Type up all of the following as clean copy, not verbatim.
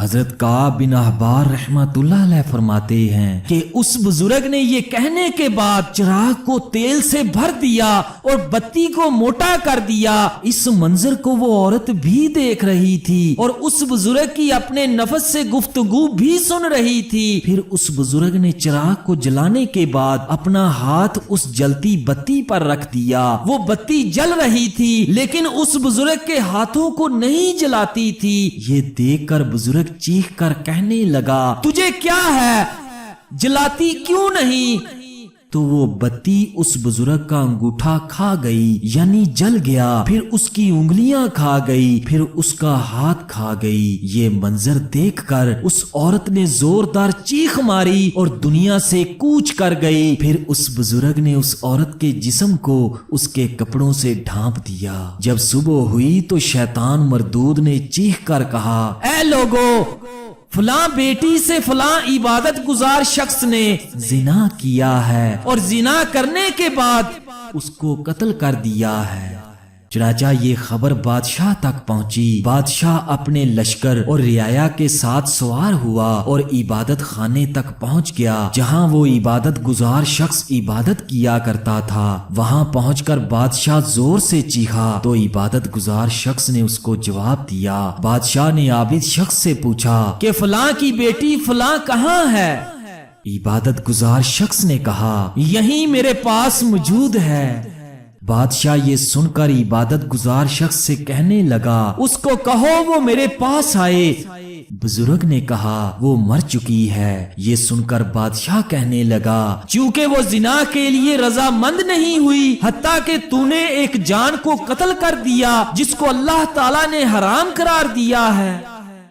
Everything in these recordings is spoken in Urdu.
حضرت کعب بن احبار رحمت اللہ علیہ فرماتے ہیں کہ اس بزرگ نے یہ کہنے کے بعد چراغ کو تیل سے بھر دیا اور بتی کو موٹا کر دیا۔ اس منظر کو وہ عورت بھی دیکھ رہی تھی اور اس بزرگ کی اپنے نفس سے گفتگو بھی سن رہی تھی۔ پھر اس بزرگ نے چراغ کو جلانے کے بعد اپنا ہاتھ اس جلتی بتی پر رکھ دیا۔ وہ بتی جل رہی تھی لیکن اس بزرگ کے ہاتھوں کو نہیں جلاتی تھی۔ یہ دیکھ کر بزرگ چیخ کر کہنے لگا، تجھے کیا ہے، جلاتی کیوں نہیں؟ تو وہ بتی اس بزرگ کا انگوٹھا کھا گئی، یعنی جل گیا، پھر اس کی انگلیاں کھا گئی، پھر اس کا ہاتھ کھا گئی۔ یہ منظر دیکھ کر اس عورت نے زوردار چیخ ماری اور دنیا سے کوچ کر گئی۔ پھر اس بزرگ نے اس عورت کے جسم کو اس کے کپڑوں سے ڈھانپ دیا۔ جب صبح ہوئی تو شیطان مردود نے چیخ کر کہا، اے لوگو، فلاں بیٹی سے فلاں عبادت گزار شخص نے زنا کیا ہے اور زنا کرنے کے بعد اس کو قتل کر دیا ہے۔ چنانچہ یہ خبر بادشاہ تک پہنچی۔ بادشاہ اپنے لشکر اور رعایا کے ساتھ سوار ہوا اور عبادت خانے تک پہنچ گیا جہاں وہ عبادت گزار شخص عبادت کیا کرتا تھا۔ وہاں پہنچ کر بادشاہ زور سے چیخا تو عبادت گزار شخص نے اس کو جواب دیا۔ بادشاہ نے عابد شخص سے پوچھا کہ فلاں کی بیٹی فلاں کہاں ہے؟ عبادت گزار شخص نے کہا، یہیں میرے پاس موجود ہے۔ بادشاہ یہ سن کر عبادت گزار شخص سے کہنے لگا، اس کو کہو وہ میرے پاس آئے۔ بزرگ نے کہا، وہ مر چکی ہے۔ یہ سن کر بادشاہ کہنے لگا، چونکہ وہ زنا کے لیے رضامند نہیں ہوئی، حتیٰ کہ تو نے ایک جان کو قتل کر دیا جس کو اللہ تعالیٰ نے حرام قرار دیا ہے۔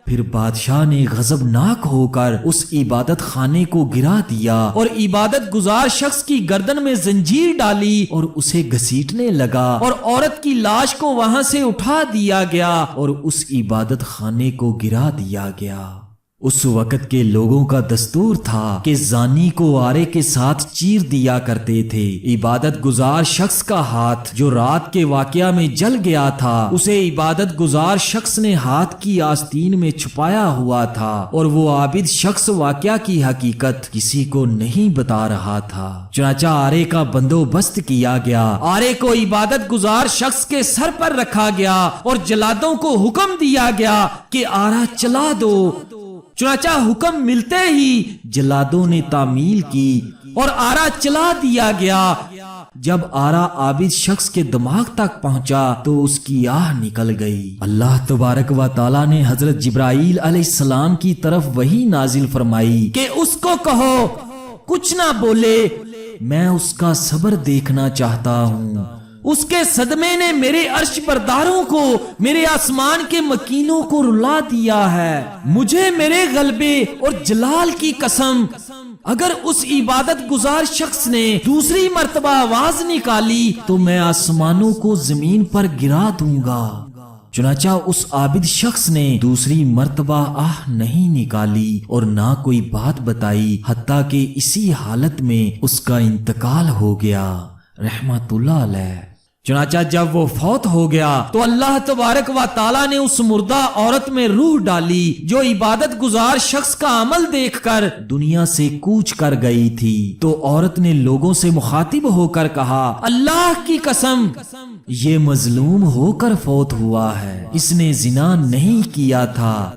پھر بادشاہ نے غضبناک ہو کر اس عبادت خانے کو گرا دیا اور عبادت گزار شخص کی گردن میں زنجیر ڈالی اور اسے گھسیٹنے لگا اور عورت کی لاش کو وہاں سے اٹھا دیا گیا اور اس عبادت خانے کو گرا دیا گیا۔ اس وقت کے لوگوں کا دستور تھا کہ زانی کو آرے کے ساتھ چیر دیا کرتے تھے۔ عبادت گزار شخص کا ہاتھ جو رات کے واقعہ میں جل گیا تھا، اسے عبادت گزار شخص نے ہاتھ کی آستین میں چھپایا ہوا تھا اور وہ عابد شخص واقعہ کی حقیقت کسی کو نہیں بتا رہا تھا۔ چنانچہ آرے کا بندوبست کیا گیا۔ آرے کو عبادت گزار شخص کے سر پر رکھا گیا اور جلادوں کو حکم دیا گیا کہ آرا چلا دو۔ چنانچہ حکم ملتے ہی جلادوں نے تعمیل کی اور آرا چلا دیا گیا۔ جب آرا عابد شخص کے دماغ تک پہنچا تو اس کی آہ نکل گئی۔ اللہ تبارک و تعالیٰ نے حضرت جبرائیل علیہ السلام کی طرف وحی نازل فرمائی کہ اس کو کہو کچھ نہ بولے، میں اس کا صبر دیکھنا چاہتا ہوں۔ اس کے صدمے نے میرے عرش برداروں کو، میرے آسمان کے مکینوں کو رلا دیا ہے۔ مجھے میرے غلبے اور جلال کی قسم، اگر اس عبادت گزار شخص نے دوسری مرتبہ آواز نکالی تو میں آسمانوں کو زمین پر گرا دوں گا۔ چنانچہ اس عابد شخص نے دوسری مرتبہ آہ نہیں نکالی اور نہ کوئی بات بتائی، حتیٰ کہ اسی حالت میں اس کا انتقال ہو گیا رحمت اللہ علیہ۔ چنانچہ جب وہ فوت ہو گیا تو اللہ تبارک و تعالیٰ نے اس مردہ عورت میں روح ڈالی جو عبادت گزار شخص کا عمل دیکھ کر دنیا سے کوچ کر گئی تھی۔ تو عورت نے لوگوں سے مخاطب ہو کر کہا، اللہ کی قسم، یہ مظلوم ہو کر فوت ہوا ہے، اس نے زنا نہیں کیا تھا۔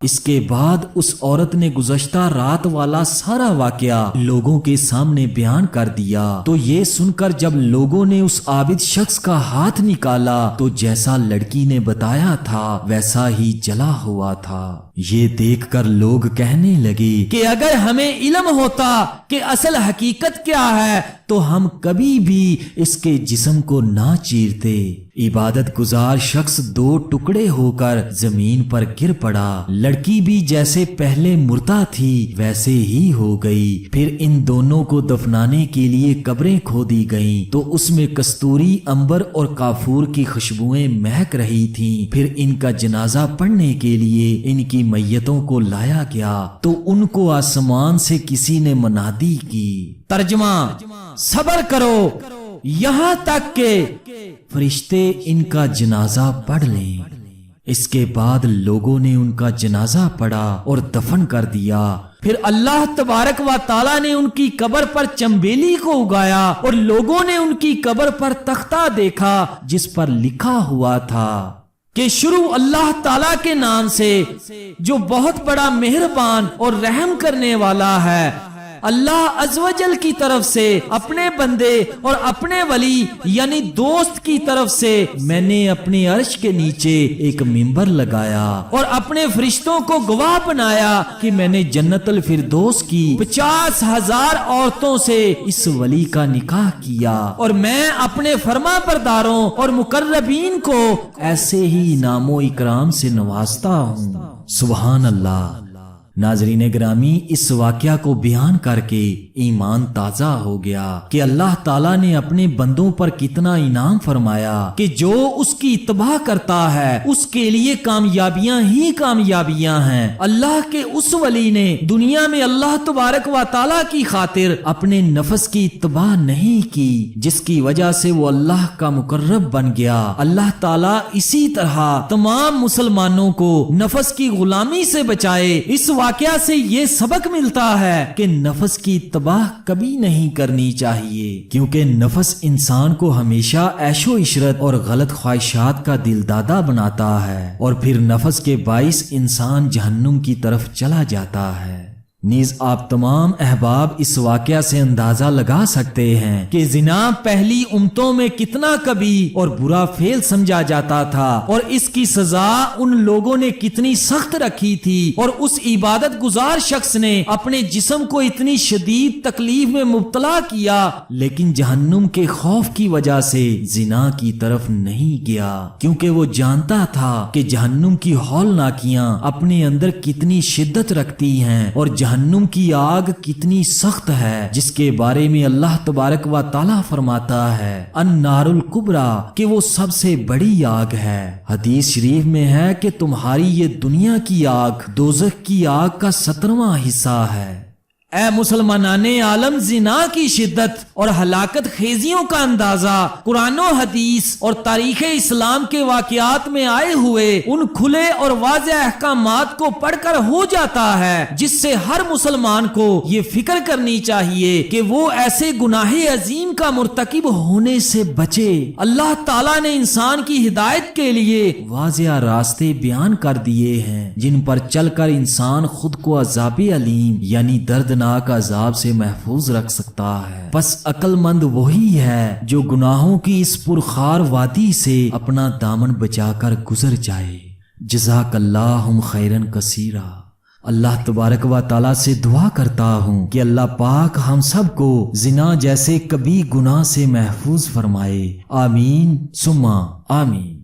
اس کے بعد اس عورت نے گزشتہ رات والا سارا واقعہ لوگوں کے سامنے بیان کر دیا۔ تو یہ سن کر جب لوگوں نے اس عابد شخص کا ہاتھ نکالا تو جیسا لڑکی نے بتایا تھا ویسا ہی جلا ہوا تھا۔ یہ دیکھ کر لوگ کہنے لگے کہ اگر ہمیں علم ہوتا کہ اصل حقیقت کیا ہے تو ہم کبھی بھی اس کے جسم کو نہ چیرتے۔ عبادت گزار شخص دو ٹکڑے ہو کر زمین پر گر پڑا۔ لڑکی بھی جیسے پہلے مردہ تھی ویسے ہی ہو گئی۔ پھر ان دونوں کو دفنانے کے لیے قبریں کھودی گئیں تو اس میں کستوری، عنبر اور کافور کی خوشبوئیں مہک رہی تھیں۔ پھر ان کا جنازہ پڑھنے کے لیے ان کی میتوں کو لایا گیا تو ان کو آسمان سے کسی نے منادی کی۔ ترجمہ: صبر کرو یہاں تک کہ فرشتے ان کا جنازہ پڑھ لیں۔ اس کے بعد لوگوں نے ان کا جنازہ پڑھا اور دفن کر دیا۔ پھر اللہ تبارک و تعالیٰ نے ان کی قبر پر چمبیلی کو اگایا اور لوگوں نے ان کی قبر پر تختہ دیکھا جس پر لکھا ہوا تھا کہ شروع اللہ تعالیٰ کے نام سے جو بہت بڑا مہربان اور رحم کرنے والا ہے۔ اللہ عز و جل کی طرف سے اپنے بندے اور اپنے ولی یعنی دوست کی طرف سے میں نے اپنے عرش کے نیچے ایک منبر لگایا اور اپنے فرشتوں کو گواہ بنایا کہ میں نے جنت الفردوس کی 50,000 عورتوں سے اس ولی کا نکاح کیا، اور میں اپنے فرما برداروں اور مقربین کو ایسے ہی انعام و اکرام سے نوازتا ہوں۔ سبحان اللہ۔ ناظرین گرامی، اس واقعہ کو بیان کر کے ایمان تازہ ہو گیا کہ اللہ تعالیٰ نے اپنے بندوں پر کتنا انعام فرمایا کہ جو اس کی اتباع کرتا ہے اس کے لیے کامیابیاں ہی کامیابیاں ہیں۔ اللہ کے اس ولی نے دنیا میں اللہ تبارک و تعالیٰ کی خاطر اپنے نفس کی اتباع نہیں کی، جس کی وجہ سے وہ اللہ کا مقرب بن گیا۔ اللہ تعالیٰ اسی طرح تمام مسلمانوں کو نفس کی غلامی سے بچائے۔ اس واقعہ سے یہ سبق ملتا ہے کہ نفس کی اتباع کبھی نہیں کرنی چاہیے، کیونکہ نفس انسان کو ہمیشہ عیش و عشرت اور غلط خواہشات کا دل دادا بناتا ہے، اور پھر نفس کے باعث انسان جہنم کی طرف چلا جاتا ہے۔ نیز آپ تمام احباب اس واقعہ سے اندازہ لگا سکتے ہیں کہ زنا پہلی امتوں میں کتنا کبھی اور برا فعل سمجھا جاتا تھا، اور اس کی سزا ان لوگوں نے کتنی سخت رکھی تھی، اور اس عبادت گزار شخص نے اپنے جسم کو اتنی شدید تکلیف میں مبتلا کیا، لیکن جہنم کے خوف کی وجہ سے زنا کی طرف نہیں گیا، کیونکہ وہ جانتا تھا کہ جہنم کی ہولناکیاں اپنے اندر کتنی شدت رکھتی ہیں اور جہنم کی آگ کتنی سخت ہے، جس کے بارے میں اللہ تبارک و تعالیٰ فرماتا ہے النار الکبریٰ کہ وہ سب سے بڑی آگ ہے۔ حدیث شریف میں ہے کہ تمہاری یہ دنیا کی آگ دوزخ کی آگ کا 17واں حصہ ہے۔ اے مسلمانان عالم، زنا کی شدت اور ہلاکت خیزیوں کا اندازہ قرآن و حدیث اور تاریخ اسلام کے واقعات میں آئے ہوئے ان کھلے اور واضح احکامات کو پڑھ کر ہو جاتا ہے، جس سے ہر مسلمان کو یہ فکر کرنی چاہیے کہ وہ ایسے گناہ عظیم کا مرتکب ہونے سے بچے۔ اللہ تعالیٰ نے انسان کی ہدایت کے لیے واضح راستے بیان کر دیے ہیں، جن پر چل کر انسان خود کو عذاب علیم یعنی دردناک عذاب سے محفوظ رکھ سکتا ہے۔ بس عقل مند وہی ہے جو گناہوں کی اس پرخار وادی سے اپنا دامن بچا کر گزر جائے۔ جزاک اللہ خیرن کثیرا۔ اللہ تبارک و تعالیٰ سے دعا کرتا ہوں کہ اللہ پاک ہم سب کو زنا جیسے کبھی گناہ سے محفوظ فرمائے۔ آمین ثم آمین۔